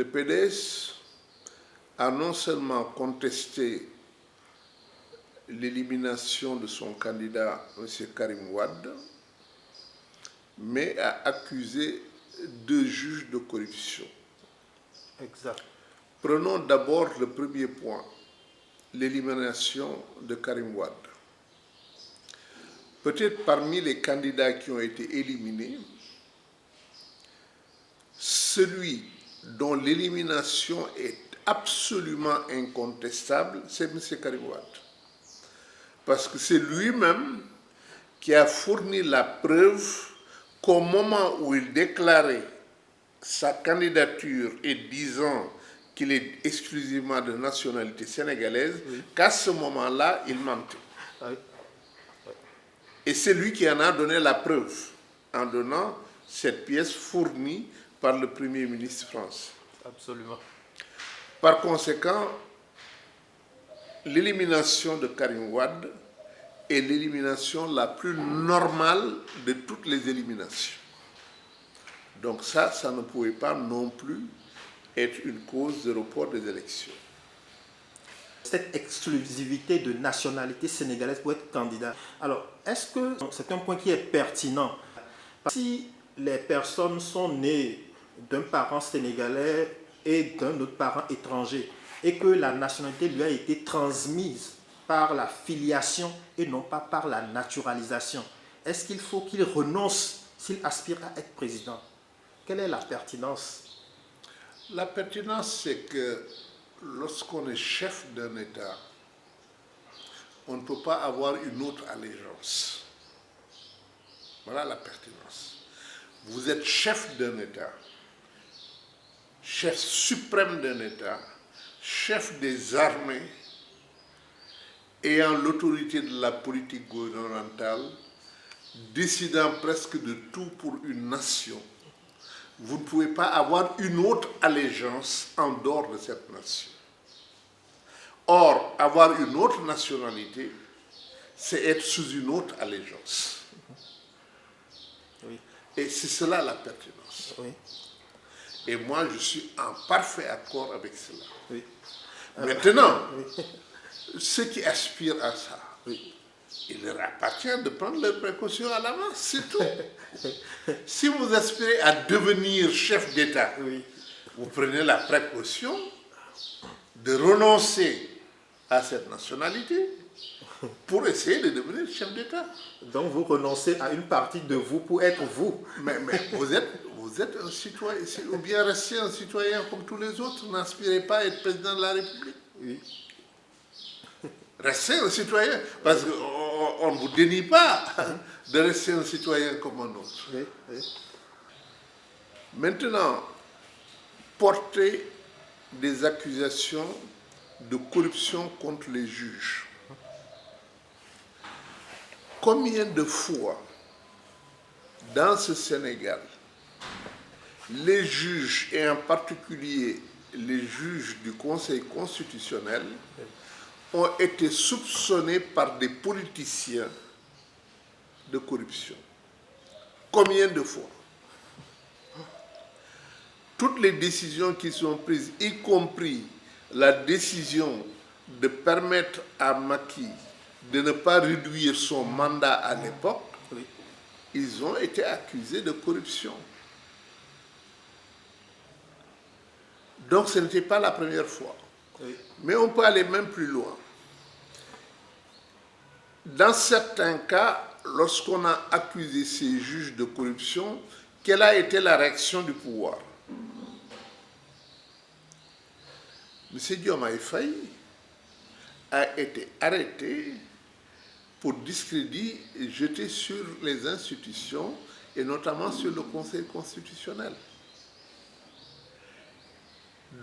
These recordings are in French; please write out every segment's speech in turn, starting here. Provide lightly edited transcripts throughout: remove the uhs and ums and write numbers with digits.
le PDS a non seulement contesté l'élimination de son candidat, M. Karim Wade, mais a accusé 2 juges de corruption. Exact. Prenons d'abord le premier point, l'élimination de Karim Wade. Peut-être parmi les candidats qui ont été éliminés, celui dont l'élimination est absolument incontestable, c'est M. Karim Wade. Parce que c'est lui-même qui a fourni la preuve qu'au moment où il déclarait sa candidature et disant qu'il est exclusivement de nationalité sénégalaise, oui, qu'à ce moment-là, il mentait. Oui. Oui. Et c'est lui qui en a donné la preuve en donnant cette pièce fournie par le Premier ministre français. Absolument. Par conséquent, l'élimination de Karim Wade est l'élimination la plus normale de toutes les éliminations. Donc ça ne pouvait pas non plus être une cause de report des élections. Cette exclusivité de nationalité sénégalaise pour être candidat. Alors, est-ce que c'est un point qui est pertinent? Si les personnes sont nées d'un parent sénégalais et d'un autre parent étranger, et que la nationalité lui a été transmise par la filiation et non pas par la naturalisation, est-ce qu'il faut qu'il renonce s'il aspire à être président? Quelle est la pertinence? La pertinence, c'est que lorsqu'on est chef d'un État, on ne peut pas avoir une autre allégeance. Voilà la pertinence. Vous êtes chef d'un État, chef suprême d'un État, chef des armées, ayant l'autorité de la politique gouvernementale, décidant presque de tout pour une nation. Vous ne pouvez pas avoir une autre allégeance en dehors de cette nation. Or, avoir une autre nationalité, c'est être sous une autre allégeance. Oui. Et c'est cela la pertinence. Oui. Et moi, je suis en parfait accord avec cela. Oui. Maintenant, oui, ceux qui aspirent à ça, oui, il leur appartient de prendre leurs précautions à l'avance, c'est tout. Si vous aspirez à devenir chef d'État, oui, vous prenez la précaution de renoncer à cette nationalité pour essayer de devenir chef d'État. Donc vous renoncez à une partie de vous pour être vous. Mais vous êtes un citoyen, ou bien restez un citoyen comme tous les autres, n'aspirez pas à être président de la République. Oui. Restez un citoyen, parce qu'on ne vous dénie pas de rester un citoyen comme un autre. Oui, oui. Maintenant, porter des accusations de corruption contre les juges. Combien de fois, dans ce Sénégal, les juges, et en particulier les juges du Conseil constitutionnel, ont été soupçonnés par des politiciens de corruption? Combien de fois? Toutes les décisions qui sont prises, y compris la décision de permettre à Macky de ne pas réduire son mandat à l'époque, oui, ils ont été accusés de corruption. Donc ce n'était pas la première fois. Oui. Mais on peut aller même plus loin. Dans certains cas, lorsqu'on a accusé ces juges de corruption, quelle a été la réaction du pouvoir? M. Diomaye Faye a été arrêté pour discrédit jeté sur les institutions et notamment sur le Conseil constitutionnel.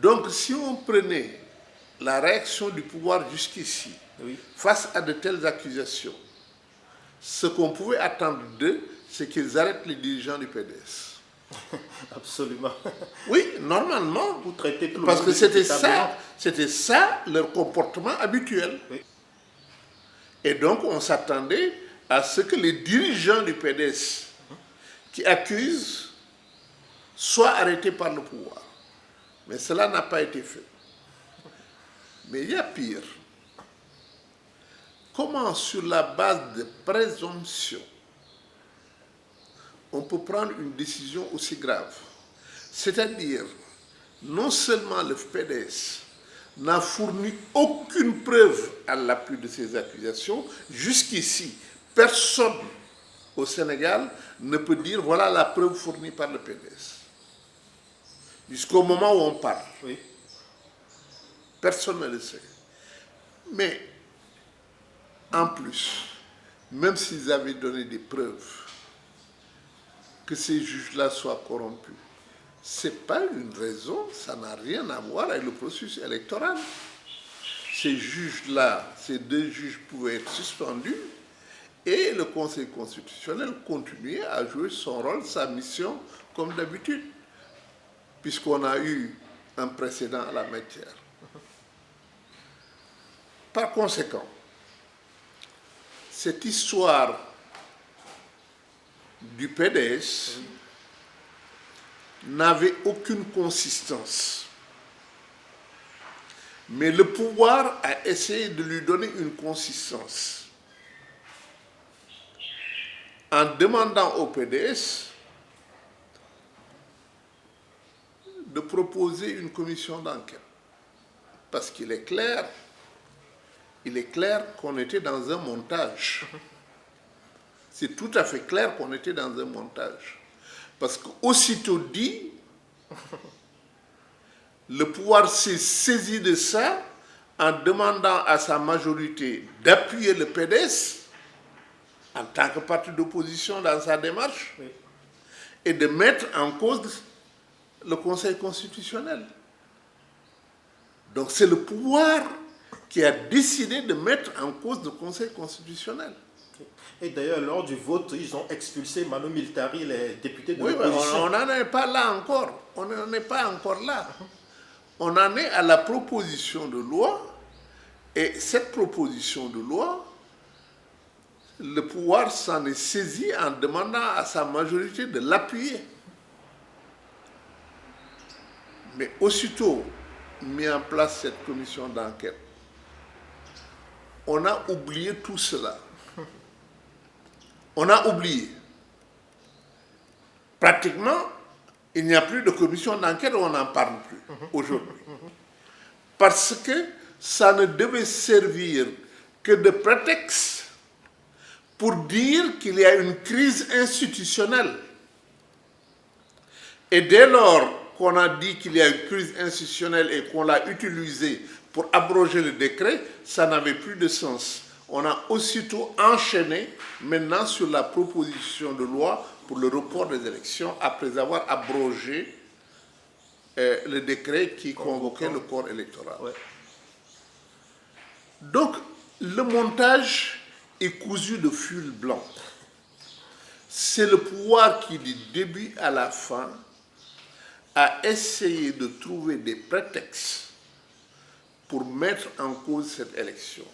Donc si on prenait la réaction du pouvoir jusqu'ici, oui, face à de telles accusations, ce qu'on pouvait attendre d'eux, c'est qu'ils arrêtent les dirigeants du PDS. Absolument. Oui, normalement. Vous traitez tout le parce monde que c'était ça leur comportement habituel. Oui. Et donc on s'attendait à ce que les dirigeants du PDS qui accusent soient arrêtés par le pouvoir. Mais cela n'a pas été fait. Mais il y a pire. Comment, sur la base de présomption, on peut prendre une décision aussi grave? C'est-à-dire, non seulement le PDS n'a fourni aucune preuve à l'appui de ces accusations, jusqu'ici, personne au Sénégal ne peut dire voilà la preuve fournie par le PDS. Jusqu'au moment où on parle. Oui. Personne ne le sait. Mais, en plus, même s'ils avaient donné des preuves que ces juges-là soient corrompus, ce n'est pas une raison, ça n'a rien à voir avec le processus électoral. Ces juges-là, ces deux juges pouvaient être suspendus et le Conseil constitutionnel continuait à jouer son rôle, sa mission, comme d'habitude, puisqu'on a eu un précédent à la matière. Par conséquent, cette histoire du PDS n'avait aucune consistance. Mais le pouvoir a essayé de lui donner une consistance en demandant au PDS de proposer une commission d'enquête. Parce qu'il est clair qu'on était dans un montage. C'est tout à fait clair qu'on était dans un montage. Parce qu'aussitôt dit, le pouvoir s'est saisi de ça en demandant à sa majorité d'appuyer le PDS en tant que parti d'opposition dans sa démarche et de mettre en cause le Conseil constitutionnel. Donc c'est le pouvoir qui a décidé de mettre en cause le Conseil constitutionnel. Et d'ailleurs, lors du vote, ils ont expulsé Manu Militari, les députés de l'opposition. Oui, on n'en est pas là encore. On n'en est pas encore là. On en est à la proposition de loi. Et cette proposition de loi, le pouvoir s'en est saisi en demandant à sa majorité de l'appuyer. Mais aussitôt mis en place cette commission d'enquête, on a oublié tout cela. On a oublié. Pratiquement, il n'y a plus de commission d'enquête, on n'en parle plus aujourd'hui. Parce que ça ne devait servir que de prétexte pour dire qu'il y a une crise institutionnelle. Et dès lors qu'on a dit qu'il y a une crise institutionnelle et qu'on l'a utilisé pour abroger le décret, ça n'avait plus de sens. On a aussitôt enchaîné maintenant sur la proposition de loi pour le report des élections après avoir abrogé le décret qui convoquait le corps électoral. Ouais. Donc, le montage est cousu de fil blanc. C'est le pouvoir qui, du début à la fin, a essayé de trouver des prétextes pour mettre en cause cette élection.